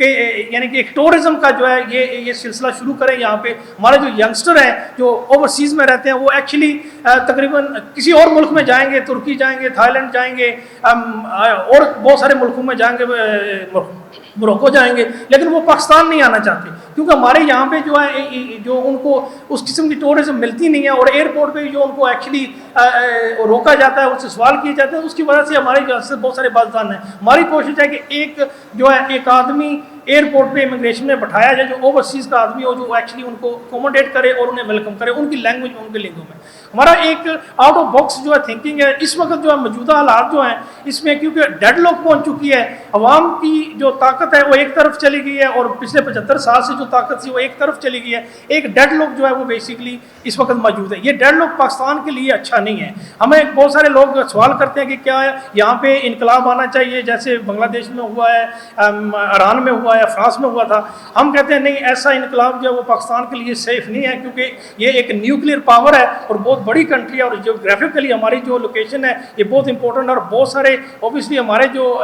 کہ یعنی کہ ایک ٹورزم کا جو ہے یہ سلسلہ شروع کریں یہاں پہ. ہمارے جو ینگسٹر ہیں جو اوورسیز میں رہتے ہیں وہ ایکچولی تقریباً کسی اور ملک میں جائیں گے, ترکی جائیں گے, تھائی لینڈ جائیں گے, اور بہت سارے ملکوں میں جائیں گے, موروکو جائیں گے, لیکن وہ پاکستان نہیں آنا چاہتے کیونکہ ہمارے یہاں پہ جو ہے جو ان کو اس قسم کی ٹورزم ملتی نہیں ہے, اور ایئرپورٹ پہ جو ان کو ایکچولی روکا جاتا ہے, اس سے سوال کیے جاتے ہیں, اس کی وجہ سے ہمارے یہاں سے بہت سارے بازدان ہیں. ہماری کوشش ہے کہ ایک جو ہے ایک آدمی ایئرپورٹ پہ امیگریشن میں بٹھایا جائے جو اوورسیز کا آدمی ہو, جو ایکچولی ان کو اکوموڈیٹ کرے اور انہیں ویلکم کرے ان کی لینگویج میں, ان کے لنگوں میں. ہمارا ایک آؤٹ آف باکس جو ہے تھنکنگ ہے اس وقت جو ہے موجودہ حالات جو ہیں اس میں, کیونکہ ڈیڈ لاک پہنچ چکی ہے, عوام کی جو طاقت ہے وہ ایک طرف چلی گئی ہے اور پچھلے 75 سال سے جو طاقت تھی وہ ایک طرف چلی گئی ہے. ایک ڈیڈ لاک جو ہے وہ بیسیکلی اس وقت موجود ہے. یہ ڈیڈ لاک پاکستان کے لیے اچھا نہیں ہے. ہمیں بہت سارے لوگ سوال کرتے ہیں کہ کیا یہاں پہ انقلاب آنا چاہیے جیسے بنگلہ دیش میں ہوا ہے, ایران میں ہوا ہے, فرانس میں ہوا تھا. ہم کہتے ہیں نہیں, ایسا انقلاب جو ہے وہ پاکستان کے لیے سیف نہیں ہے, کیونکہ یہ ایک نیوکلیئر پاور ہے اور بہت بڑی کنٹری ہے, اور جیوگرافیکلی ہماری جو لوکیشن ہے یہ بہت امپورٹنٹ ہے, اور بہت سارے اوبیسلی ہمارے جو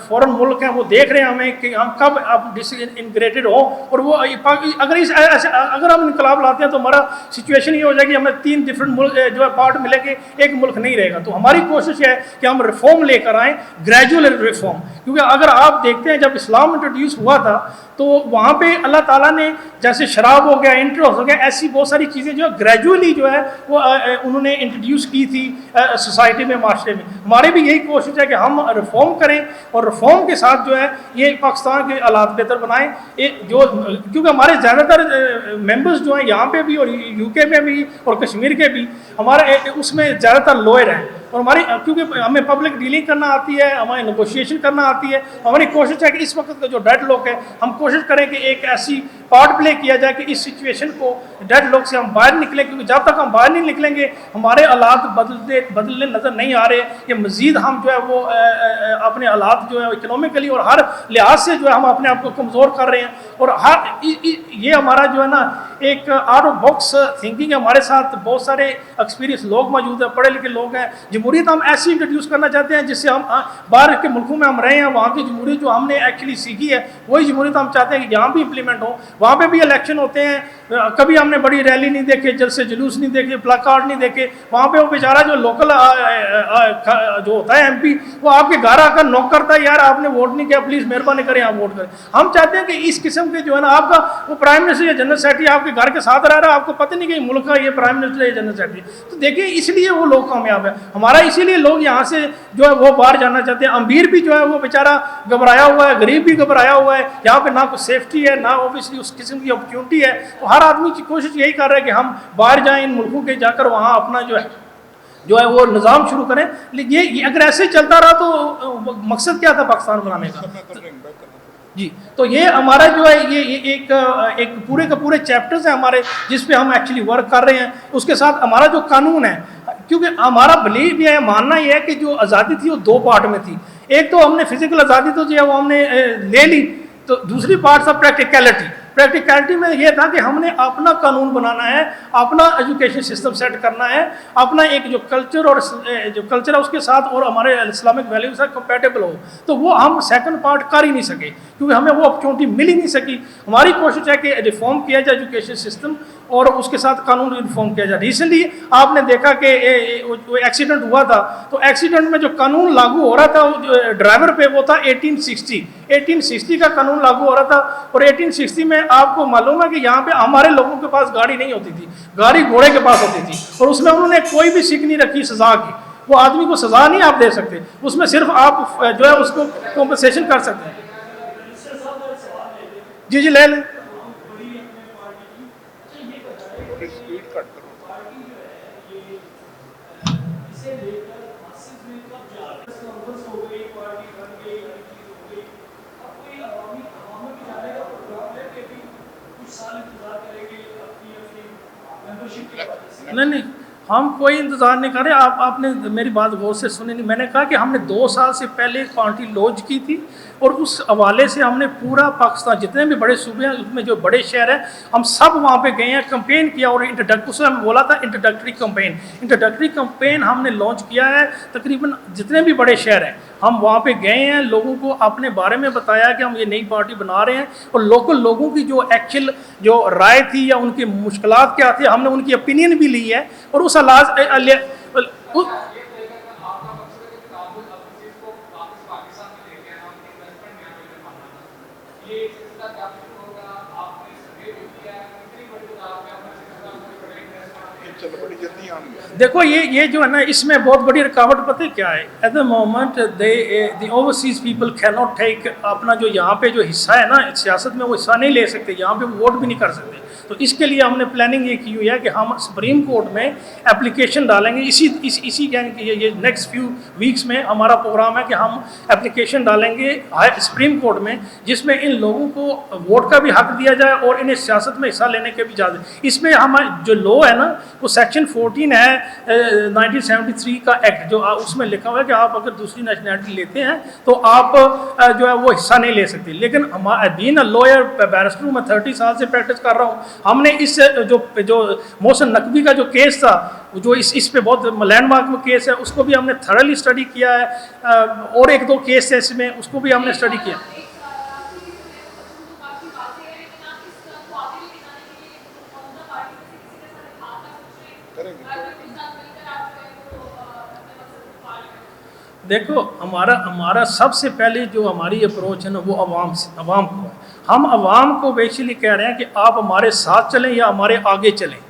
فورن ملک ہیں وہ دیکھ رہے ہیں ہمیں کہ ہم کب اب ڈس انٹیگریٹڈ ہوں, اور وہ اگر ہم انقلاب لاتے ہیں تو ہمارا سچویشن یہ ہو جائے گی ہمیں 3 ڈفرینٹ ملک جو ہے پارٹ ملے گے, ایک ملک نہیں رہے گا. تو ہماری کوشش ہے کہ ہم ریفارم لے کر آئیں, گریجول ریفارم, کیونکہ اگر آپ دیکھتے ہیں جب اسلام انٹروڈیوس ہوا تھا تو وہاں پہ اللہ تعالیٰ نے جیسے شراب ہو گیا, انٹرسٹ ہو گیا, ایسی بہت ساری چیزیں جو گریجولی جو ہے وہ انہوں نے انٹروڈیوس کی تھی سوسائٹی میں, معاشرے میں. ہماری بھی یہی کوشش ہے کہ ہم ریفارم کریں اور ریفارم کے ساتھ جو ہے یہ پاکستان کے حالات بہتر بنائیں, کیونکہ ہمارے زیادہ تر ممبرز جو ہیں یہاں پہ بھی اور یو کے میں بھی اور کشمیر کے بھی ہمارے اس میں زیادہ تر لوئر ہیں, اور ہماری کیونکہ ہمیں پبلک ڈیلنگ کرنا آتی ہے, ہمیں نیگوشیشن کرنا آتی ہے. ہماری کوشش ہے کہ اس وقت کا جو ڈیڈ لاک ہے ہم کوشش کریں کہ ایک ایسی پارٹ پلے کیا جائے کہ اس سچویشن کو ڈیڈ لاک سے ہم باہر نکلیں, کیونکہ جب تک ہم باہر نہیں نکلیں گے ہمارے حالات بدلنے نظر نہیں آ رہے. یہ مزید ہم جو ہے وہ اپنے حالات جو ہے اکنامکلی اور ہر لحاظ سے جو ہے ہم اپنے آپ کو کمزور کر رہے ہیں, اور یہ ہمارا جو ہے نا ایک آؤٹ آف باکس تھنکنگ ہے. ہمارے ساتھ بہت سارے ایکسپیرینس لوگ موجود ہیں, پڑھے لکھے لوگ ہیں. جمہوریت ہم ایسی انٹروڈیوس کرنا چاہتے ہیں جس سے ہم باہر کے ملکوں میں ہم رہے ہیں, وہاں کی جمہوریت جو ہم نے ایکچولی سیکھی ہے وہی جمہوریت ہم چاہتے ہیں کہ یہاں بھی امپلیمنٹ ہو. وہاں پہ بھی الیکشن ہوتے ہیں, کبھی ہم نے بڑی ریلی نہیں دیکھے, جلسے جلوس نہیں دیکھے, پلاکارڈ نہیں دیکھے. وہاں پہ وہ بیچارہ جو لوکل جو ہوتا ہے ایم پی, وہ آپ کے گھر آ کر نوک کرتا ہے, یار آپ نے ووٹ نہیں کیا, پلیز مہربانی کریں آپ ووٹ کریں. ہم چاہتے ہیں کہ اس قسم کے جو ہے نا آپ کا وہ پرائم منسٹر یا جنرل سیکرٹری آپ کے گھر کے ساتھ رہ رہا ہے, آپ کو پتہ نہیں کہ ملک کا یہ پرائم منسٹر یا جنرل سیکرٹری. تو دیکھیں اس لیے وہ لوگ کامیاب ہیں ہمارا, اسی لیے لوگ یہاں سے جو ہے وہ باہر جانا چاہتے ہیں. امیر بھی جو ہے وہ بیچارہ گھبرایا ہوا ہے, غریب بھی گھبرایا ہوا ہے, یہاں پہ نہ کوئی سیفٹی ہے, نہ اوبیسلی اس قسم کی اپرچونٹی ہے. تو ہر آدمی کی کوشش یہی کر رہا ہے کہ ہم باہر جائیں, ان ملکوں کے جا کر وہاں اپنا جو ہے وہ نظام شروع کریں. لیکن یہ اگر ایسے چلتا رہا تو مقصد کیا تھا پاکستان بنانے کا؟ جی, تو یہ ہمارا جو ہے یہ ایک پورے کے پورے چیپٹرز ہیں ہمارے جس پہ ہم ایکچولی ورک کر رہے ہیں. اس کے ساتھ ہمارا جو قانون ہے, کیونکہ ہمارا بلیو یہ ہے, ماننا یہ ہے کہ جو آزادی تھی وہ 2 پارٹ میں تھی. ایک تو ہم نے فزیکل آزادی تو جو ہے وہ ہم نے لے لی, تو دوسری پارٹ تھا پریکٹیکلٹی. پریکٹیکلٹی میں یہ تھا کہ ہم نے اپنا قانون بنانا ہے, اپنا ایجوکیشن سسٹم سیٹ کرنا ہے, اپنا ایک جو کلچر اور جو کلچر ہے اس کے ساتھ اور ہمارے اسلامک ویلیوز سے کمپیٹیبل ہو. تو وہ ہم سیکنڈ پارٹ کر ہی نہیں سکے کیونکہ ہمیں وہ اپرچونٹی مل ہی نہیں سکی. ہماری کوشش ہے کہ ریفارم کیا جائے ایجوکیشن سسٹم اور اس کے ساتھ قانون ریفارم کیا جائے. ریسنٹلی آپ نے دیکھا کہ ایکسیڈنٹ ہوا تھا, تو ایکسیڈنٹ میں جو قانون لاگو ہو رہا تھا ڈرائیور پہ وہ تھا 1860 کا قانون لاگو ہو رہا تھا. اور 1860 میں آپ کو معلوم ہے کہ یہاں پہ ہمارے لوگوں کے پاس گاڑی نہیں ہوتی تھی, گاڑی گھوڑے کے پاس ہوتی تھی, اور اس میں انہوں نے کوئی بھی سیکھ نہیں رکھی سزا کی. وہ آدمی کو سزا نہیں آپ دے سکتے, اس میں صرف آپ جو ہے اس کو کمپنسیشن کر سکتے ہیں. جی لے لیں. نہیں ہم کوئی انتظار نہیں کر رہے. آپ نے میری بات غور سے سنی نہیں. میں نے کہا کہ ہم نے 2 سال سے پہلے ایک پارٹی لانچ کی تھی اور اس حوالے سے ہم نے پورا پاکستان جتنے بھی بڑے صوبے ہیں اس میں جو بڑے شہر ہیں ہم سب وہاں پہ گئے ہیں, کمپین کیا. اور اس میں ہمیں بولا تھا انٹروڈکٹری کمپین ہم نے لانچ کیا ہے. تقریباً جتنے بھی بڑے شہر ہیں ہم وہاں پہ گئے ہیں, لوگوں کو اپنے بارے میں بتایا کہ ہم یہ نئی پارٹی بنا رہے ہیں اور لوکل لوگوں کی جو ایکچوئل جو رائے تھی یا ان کی مشکلات کیا تھی ہم نے ان کی اپینین بھی لی ہے. اور اس دیکھو یہ جو ہے نا اس میں بہت بڑی رکاوٹ پتہ کیا ہے. At the moment the overseas people can not take اپنا جو یہاں پہ جو حصہ ہے نا سیاست میں وہ حصہ نہیں لے سکتے, یہاں پہ ووٹ بھی نہیں کر سکتے. تو اس کے لیے ہم نے پلاننگ یہ کی ہوئی ہے کہ ہم سپریم کورٹ میں اپلیکیشن ڈالیں گے. اسی یہ نیکسٹ فیو ویکس میں ہمارا پروگرام ہے کہ ہم اپلیکیشن ڈالیں گے سپریم کورٹ میں جس میں ان لوگوں کو ووٹ کا بھی حق دیا جائے اور انہیں سیاست میں حصہ لینے کے بھی اجازت. اس میں ہم جو لا ہے نا وہ سیکشن 14 ہے 1973 کا ایکٹ, جو اس میں لکھا ہوا ہے کہ آپ اگر دوسری نیشنلٹی لیتے ہیں تو آپ جو ہے وہ حصہ نہیں لے سکتے. لیکن بین اے لوئر بیرسٹر میں 30 سال سے پریکٹس کر رہا ہوں. ہم نے اس جو محسن نقوی کا جو کیس تھا جو اس پہ بہت لینڈ مارک کیس ہے اس کو بھی ہم نے تھرلی اسٹڈی کیا ہے, اور 1-2 کیس ہے اس میں اس کو بھی ہم نے اسٹڈی کیا. دیکھو ہمارا سب سے پہلے جو ہماری اپروچ ہے نا وہ عوام کو ہے. ہم عوام کو بیسیکلی کہہ رہے ہیں کہ آپ ہمارے ساتھ چلیں یا ہمارے آگے چلیں.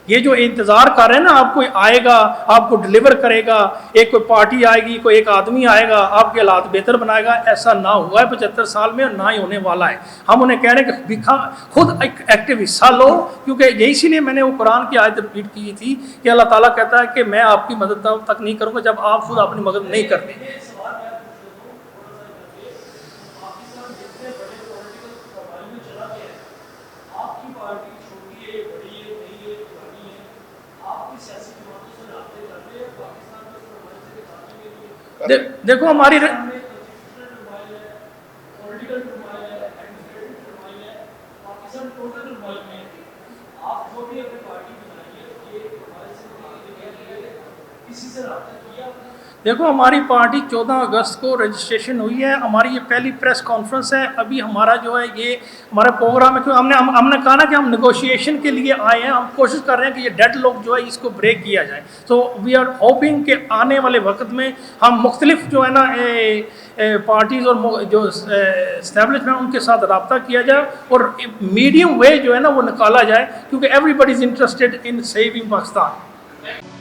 یہ جو انتظار کر رہے ہیں نا آپ کوئی آئے گا آپ کو ڈلیور کرے گا, ایک کوئی پارٹی آئے گی, کوئی ایک آدمی آئے گا آپ کے حالات بہتر بنائے گا, ایسا نہ ہوا ہے 75 سال میں اور نہ ہی ہونے والا ہے. ہم انہیں کہہ رہے ہیں کہ خود ایک ایکٹیو حصہ لو, کیونکہ اسی لیے میں نے وہ قرآن کی آیت ریپیٹ کی تھی کہ اللہ تعالیٰ کہتا ہے کہ میں آپ کی مدد تب تک نہیں کروں گا جب آپ خود اپنی مدد نہیں کرتے. دیکھو ہماری دیکھو ہماری پارٹی 14 اگست کو رجسٹریشن ہوئی ہے. ہماری یہ پہلی پریس کانفرنس ہے. ابھی ہمارا جو ہے یہ ہمارا پروگرام ہے کہ ہم نے کہا نا کہ ہم نیگوشیشن کے لیے آئے ہیں. ہم کوشش کر رہے ہیں کہ یہ ڈیڈ لاک جو ہے اس کو بریک کیا جائے. تو وی آر ہوپنگ کہ آنے والے وقت میں ہم مختلف جو ہے نا پارٹیز اور جو اسٹیبلشمنٹ ان کے ساتھ رابطہ کیا جائے اور میڈیم وے جو ہے نا وہ نکالا جائے, کیونکہ everybody is interested in saving Pakistan.